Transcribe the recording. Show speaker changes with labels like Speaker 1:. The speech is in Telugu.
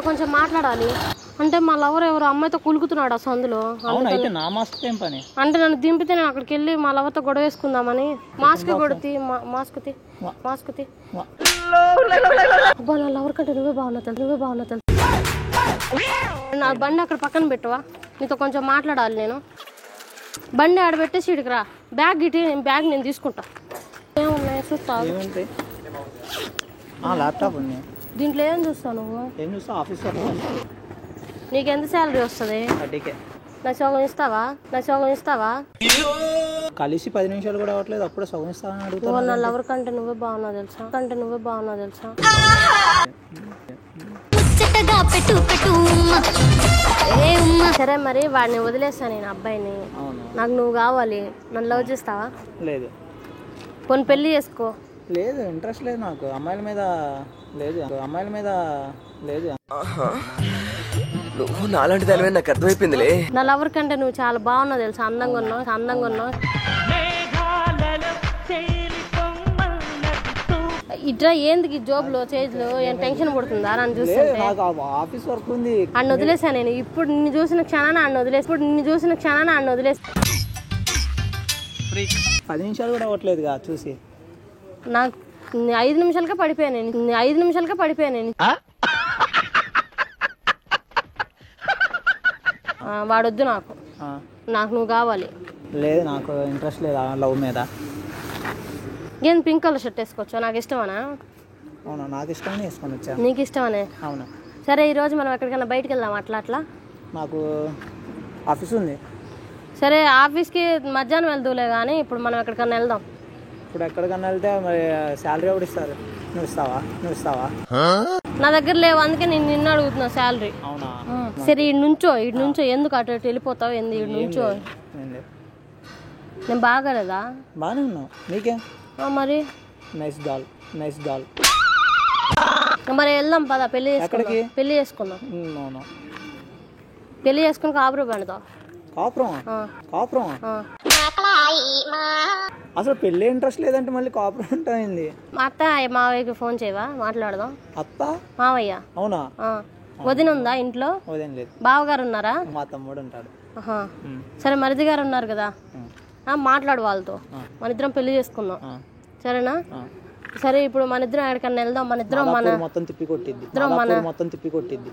Speaker 1: కొంచెం మాట్లాడాలి. అంటే మా లవర్ ఎవరు అమ్మాయితో కులుకుతున్నాడు ఆ సందులో. అంటే నన్ను దింపితే నేను అక్కడికి వెళ్ళి మా లవర్తో గొడవ వేసుకుందామని. మాస్క్ కొడుతీ మాస్క్ తీ. అబ్బా నా లవర్ కంటే నువ్వే బాగున్నావు తెలుసు. నా బండి అక్కడ పక్కన పెట్టవా, నీతో కొంచెం మాట్లాడాలి నేను. బండి ఆడబెట్టేసి ఇడికి రా. బ్యాగ్ ఇటీ, బ్యాగ్ నేను తీసుకుంటా. ఏమున్నాయి చూస్తా. దీంట్లో ఏం చూస్తావు నువ్వు? నీకు ఎంత శాలరీ వస్తుంది? నాకు సగం ఇస్తావా?
Speaker 2: కలిసి 10 నిమిషాలు కూడా అవ్వట్లేదు, అప్పుడే సగం ఇస్తావని అడుగుతాను.
Speaker 1: నా లవర్ కంటే నువ్వే బాగున్నావు తెలుసా. సరే మరి వాడిని వదిలేస్తాను నేను, అబ్బాయిని. నాకు నువ్వు కావాలి. నన్ను లవ్ చేస్తావా?
Speaker 2: లేదు.
Speaker 1: పోనీ పెళ్లి చేసుకో.
Speaker 2: లేదు, ఇంట్రెస్ట్ లేదు నాకు అమ్మాయిల మీద. లేదు.
Speaker 3: నువ్వు నాలాంటి దానివే నాకు అర్థమైపోయిందిలే.
Speaker 1: నా లవర్ కంటే నువ్వు చాలా బాగున్నావు తెలుసా. అందంగా ఉన్నావు. ఇట్లా ఏంది జోబులో చేతిలో ఏం టెన్షన్ పడుతుందా నన్ను చూస్తుంటే?
Speaker 2: ఆఫీస్ వర్క్ ఉంది.
Speaker 1: అన్ను వదిలేసా నేను. ఇప్పుడు నిన్ను చూసిన క్షణాన్ని అన్ను వదిలేసి
Speaker 2: 10 నిమిషాలు కూడా అవ్వట్లేదుగా చూసి.
Speaker 1: నాకు 5 నిమిషాలకే పడిపోయాను నేను. వాడొద్దు నాకు నువ్వు కావాలి.
Speaker 2: లేదు, నాకు ఇంట్రెస్ట్ లేదు లవ్ మీద.
Speaker 1: ఏం పింక్ కలర్ షర్ట్ వేసుకోవచ్చా? నాకు ఇష్టమనా?
Speaker 2: అవునా, నాకు ఇష్టమని వేసుకొని వచ్చా.
Speaker 1: నీకు ఇష్టమనే?
Speaker 2: అవునా.
Speaker 1: సరే ఈరోజు మనం ఎక్కడికైనా బయటకు వెళ్దాం. అట్లా
Speaker 2: నాకు ఆఫీస్ ఉంది.
Speaker 1: సరే ఆఫీస్కి మధ్యాహ్నం వెళ్దూలే కానీ ఇప్పుడు మనం ఎక్కడికైనా వెళ్దాం.
Speaker 2: ఇప్పుడు ఎక్కడికన్నా వెళ్తే మరి శాలరీ ఎవరు ఇస్తారు? నువ్వు ఇస్తావా?
Speaker 1: నా దగ్గర లేవు, అందుకే నేను నిన్ను అడుగుతున్నా శాలరీ.
Speaker 2: అవునా.
Speaker 1: సరే ఇటు నుంచో ఎందుకు అటు వెళ్ళిపోతావు? ఇటు నుంచో. నేను బాగాలేదా?
Speaker 2: బాగానే ఉన్నావు. నీకేం మరి? Nice gal.
Speaker 1: మరి వెళ్దాం పద. పెళ్లి చేసుకుందాం.
Speaker 2: అవును.
Speaker 1: పెళ్లి చేసుకుని కాపురం పెడతాం.
Speaker 2: కాపురం అసలు పెళ్లి ఇంట్రెస్ట్ లేదంటే మళ్ళీ కాపురం ఉంటుంది.
Speaker 1: మా అత్త మావయ్యకి ఫోన్ చేయవా? మాట్లాడదాం.
Speaker 2: అత్త
Speaker 1: మావయ్య?
Speaker 2: అవునా.
Speaker 1: వదిన ఉందా ఇంట్లో?
Speaker 2: వదిన లేదు.
Speaker 1: బావగారు ఉన్నారా?
Speaker 2: మా తమ్ముడు ఉంటాడు.
Speaker 1: సరే మరిది గారు ఉన్నారు కదా, మాట్లాడు వాళ్ళతో. మన ఇద్దరం పెళ్లి చేసుకుందాం, సరేనా? సరే ఇప్పుడు మన ఇద్దరం ఎక్కడికన్నా వెళ్దాం. మన ఇద్దరం మొత్తం తిప్పి కొట్టిద్ది.